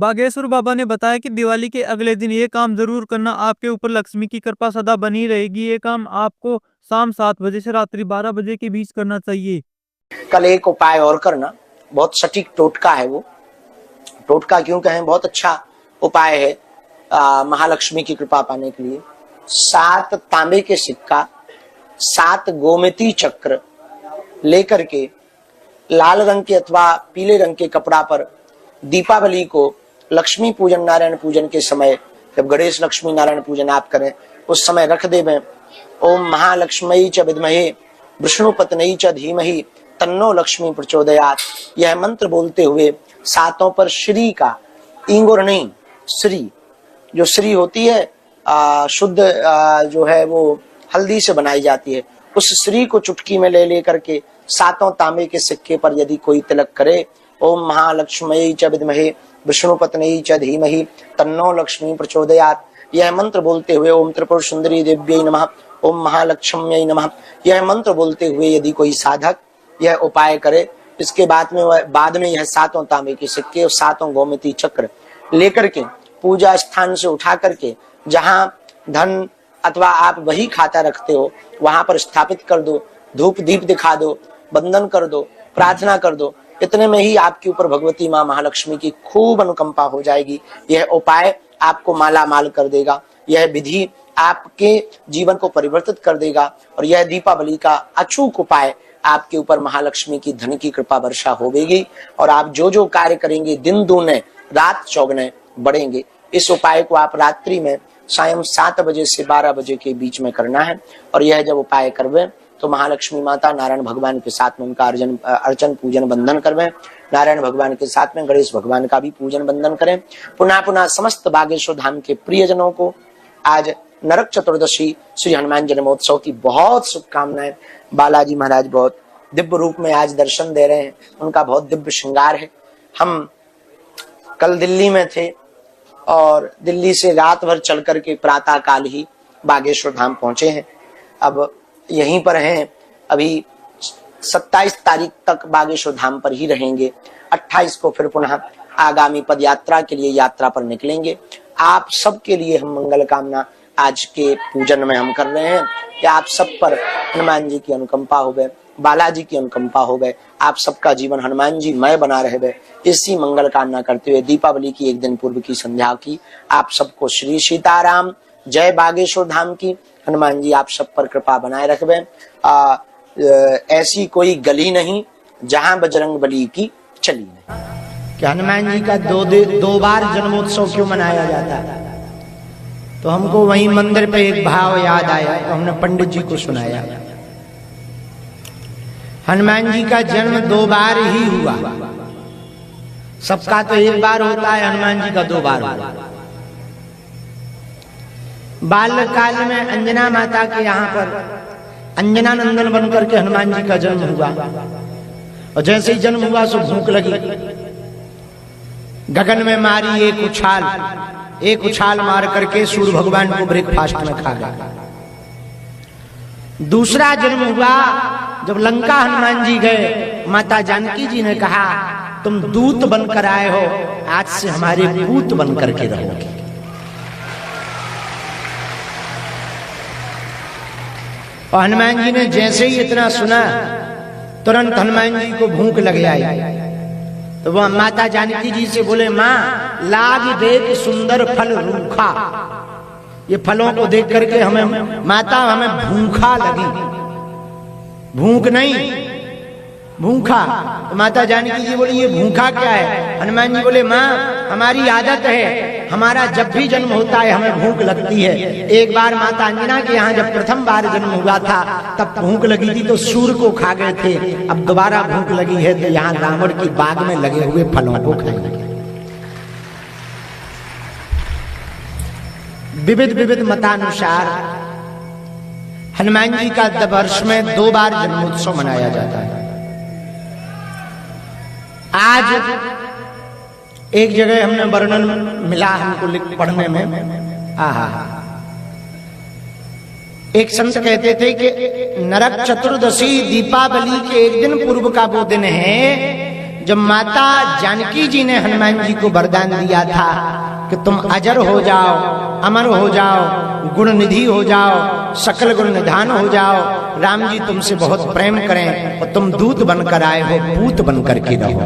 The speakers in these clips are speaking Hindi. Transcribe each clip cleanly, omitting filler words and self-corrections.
बागेश्वर बाबा ने बताया कि दिवाली के अगले दिन ये काम जरूर करना, आपके ऊपर लक्ष्मी की कृपा सदा बनी रहेगी। ये काम आपको शाम 7 बजे से रात्रि 12 बजे के बीच करना चाहिए। कल एक उपाय और करना, बहुत सटीक टोटका है वो। टोटका क्यों कहें, बहुत अच्छा उपाय है महालक्ष्मी की कृपा पाने के लिए। 7 तांबे के सिक्का, 7 गोमती चक्र लेकर के लाल रंग के अथवा पीले रंग के कपड़ा पर दीपावली को लक्ष्मी पूजन नारायण पूजन के समय, जब गणेश लक्ष्मी नारायण पूजन आप करें उस समय रख देवें। ओम महालक्ष्मी च विद्महे विष्णु पत्नी च धीमहि तन्नो लक्ष्मी प्रचोदयात्, यह मंत्र बोलते हुए 7 पर श्री का, इंगुर नहीं, श्री, जो श्री होती है शुद्ध जो है वो हल्दी से बनाई जाती है, उस श्री को चुटकी में ले लेकर के 7 तांबे के सिक्के पर यदि कोई तिलक करे, ओम महालक्ष्मी च विद्महे विष्णु पत्नी च धीमहि तन्नो लक्ष्मी प्रचोदयात्, यह मंत्र बोलते हुए ओम त्रिपुर सुंदरी देव्यै नमः, ओम महालक्ष्म्यै नमः, यह मंत्र बोलते हुए यदि कोई साधक यह उपाय करे, इसके बाद में यह 7 तांबे के सिक्के और 7 गोमती चक्र लेकर के पूजा स्थान से उठा करके जहां धन अथवा आप वही खाता रखते हो वहां पर स्थापित कर दो, धूप दीप दिखा दो, बंदन कर दो, प्रार्थना कर दो। इतने में ही आपके ऊपर भगवती माँ महालक्ष्मी की खूब अनुकंपा हो जाएगी। यह उपाय आपको माला माल कर देगा, यह विधि आपके जीवन को परिवर्तित कर देगा और यह दीपावली का अचूक उपाय आपके ऊपर महालक्ष्मी की धन की कृपा वर्षा होगी और आप जो जो कार्य करेंगे दिन दूने रात चौगने बढ़ेंगे। इस उपाय को आप रात्रि में सायं 7 बजे से 12 बजे के बीच में करना है और यह जब उपाय करवे तो महालक्ष्मी माता नारायण भगवान के साथ में उनका अर्चन पूजन बंधन करवे, नारायण भगवान के साथ में गणेश भगवान का भी पूजन बंधन करें। पुनः समस्त बागेश्वर धाम के प्रियजनों को आज नरक चतुर्दशी श्री हनुमान जन्मोत्सव की बहुत शुभकामनाएं। बालाजी महाराज बहुत दिव्य रूप में आज दर्शन दे रहे हैं, उनका बहुत दिव्य श्रृंगार है। हम कल दिल्ली में थे और दिल्ली से रात भर चल करके प्रातः काल ही बागेश्वर धाम पहुंचे हैं। अब यहीं पर हैं, अभी 27 तारीख तक बागेश्वर धाम पर ही रहेंगे। 28 को फिर पुनः आगामी पदयात्रा के लिए यात्रा पर निकलेंगे। आप सबके लिए हम मंगल कामना आज के पूजन में हम कर रहे हैं कि आप सब पर हनुमान जी की अनुकंपा हो गए, बालाजी की अनुकंपा हो गए, आप सबका जीवन हनुमान जी मय बना रहे। इसी मंगल कामना करते हुए दीपावली की एक दिन पूर्व की संध्या की आप सबको श्री सीताराम, जय बागेश्वर धाम की। हनुमान जी आप सब पर कृपा बनाए रखबे। ऐसी कोई गली नहीं जहां बजरंग बली की चली नहीं। कि हनुमान जी का दो बार जन्मोत्सव क्यों मनाया जाता है, तो हमको वहीं मंदिर पे एक भाव याद आया तो हमने पंडित जी को सुनाया। हनुमान जी का जन्म 2 बार ही हुआ, सबका तो 1 बार होता है, हनुमान जी का 2 बार हुआ। बाल्यकाल में अंजना माता के यहाँ पर अंजना नंदन बनकर के हनुमान जी का जन्म हुआ और जैसे ही जन्म हुआ सो भूख लगी, गगन में मारी एक उछाल मार करके सूर्य भगवान को ब्रेकफास्ट में खा गया। दूसरा जन्म हुआ जब लंका हनुमान जी गए, माता जानकी जी ने कहा तुम दूत बनकर आए हो, आज से हमारे पूत बनकर के रहोगे। और हनुमान जी ने जैसे ही इतना सुना तुरंत हनुमान जी को भूख लग आई, तो वह माता जानकी जी से बोले माँ लाग देख सुंदर फल रूखा, ये फलों को देख करके हमें माता हमें भूखा लगी, भूख नहीं भूखा। तो माता जानकी जी बोली ये भूखा क्या है? हनुमान जी बोले माँ हमारी आदत है, हमारा जब भी जन्म होता है हमें भूख लगती है। एक बार माता अंजना के यहाँ जब प्रथम बार जन्म हुआ था तब भूख लगी थी तो सूर को खा गए थे, अब दोबारा भूख लगी है तो यहाँ रावण की बाग में लगे हुए फलों को खाएंगे। विविध मतानुसार हनुमान जी का वर्ष में 2 बार जन्मोत्सव मनाया जाता है। आज एक जगह हमने वर्णन मिला हमको पढ़ने में, एक संत कहते थे कि नरक चतुर्दशी दीपावली के एक दिन पूर्व का वो दिन है जब माता जानकी जी ने हनुमान जी को वरदान दिया था कि तुम अजर हो जाओ, अमर हो जाओ, गुण निधि हो जाओ, सकल गुण निधान हो जाओ, राम जी तुमसे बहुत प्रेम करें और तुम दूत बनकर आए हो, पूत बनकर के रहो।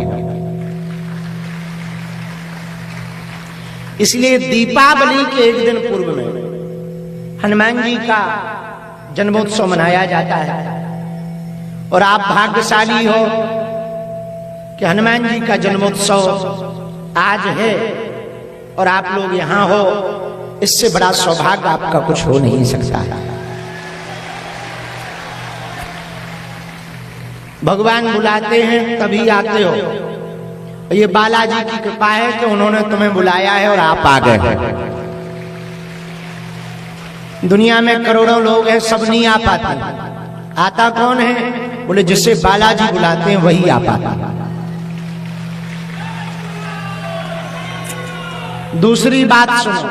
इसलिए दीपावली के एक दिन पूर्व में हनुमान जी का जन्मोत्सव मनाया जाता है। और आप भाग्यशाली हो कि हनुमान जी का जन्मोत्सव आज है और आप लोग यहां हो। इससे बड़ा सौभाग्य आपका कुछ हो नहीं सकता है। भगवान बुलाते हैं तभी आते हो। ये बालाजी की कृपा है कि उन्होंने तुम्हें बुलाया है और आप आ गए। दुनिया में करोड़ों लोग हैं, सब नहीं आ पाते। आता कौन है? बोले जिसे बालाजी बुलाते हैं वही आ पाता। दूसरी बात सुनो,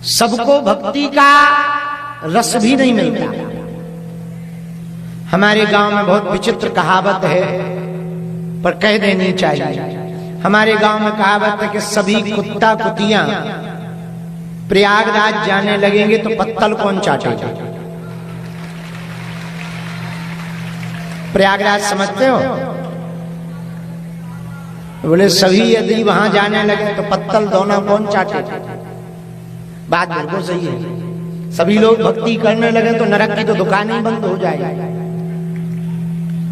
सबको भक्ति का रस भी नहीं मिलता। हमारे गांव में बहुत विचित्र कहावत है, पर कह देनी चाहिए। हमारे गांव में कहावत है कि सभी कुत्ता कुतियां प्रयागराज जाने लगेंगे तो पत्तल कौन चाटेगा? प्रयागराज समझते हो? बोले सभी यदि वहां जाने लगे तो पत्तल दोनों कौन चाटेगा? बात बिल्कुल सही है। सभी लोग भक्ति करने लगे तो नरक की तो दुकान ही बंद हो जाएगी।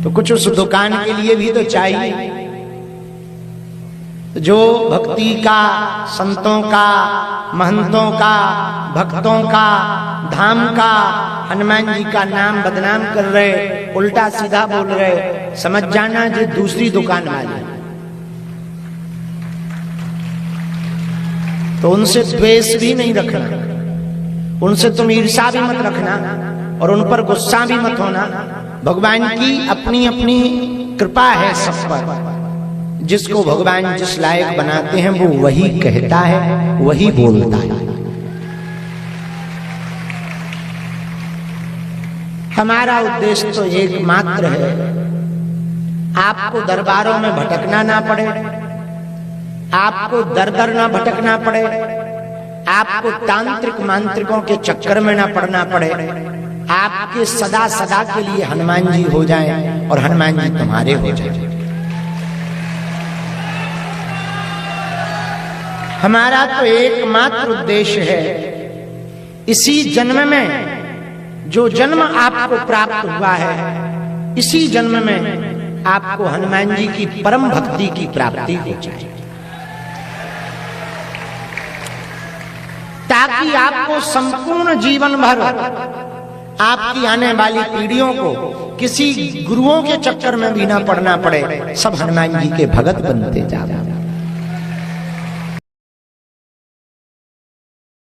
तो कुछ उस दुकान के लिए भी तो चाहिए। जो भक्ति का, संतों का, महंतों का, भक्तों का, धाम का, हनुमान जी का नाम बदनाम कर रहे, उल्टा सीधा बोल रहे, समझ जाना जो दूसरी दुकान वाले। तो उनसे द्वेष भी नहीं रखना, उनसे तुम ईर्ष्या भी मत रखना और उन पर गुस्सा भी मत होना। भगवान की अपनी अपनी कृपा है सब पर। जिसको भगवान जिस लायक बनाते हैं वो वही कहता है, वही बोलता है। हमारा उद्देश्य तो एकमात्र है, आपको दरबारों में भटकना ना पड़े, आपको दर दर ना भटकना पड़े, आपको तांत्रिक मांत्रिकों के चक्कर में ना पड़ना पड़े। आपके सदा सदा के लिए हनुमान जी हो जाएं और हनुमान जी तुम्हारे हो जाएं। हमारा तो एकमात्र उद्देश्य है, इसी जन्म में जो जन्म आपको प्राप्त हुआ है, इसी जन्म में आपको हनुमान जी की परम भक्ति की प्राप्ति हो जाए, ताकि आपको संपूर्ण जीवन भर आपकी आने वाली पीढ़ियों को किसी गुरुओं के चक्कर में भी ना पड़ना पड़े। सब हनुमान जी के भगत बनते जाओ।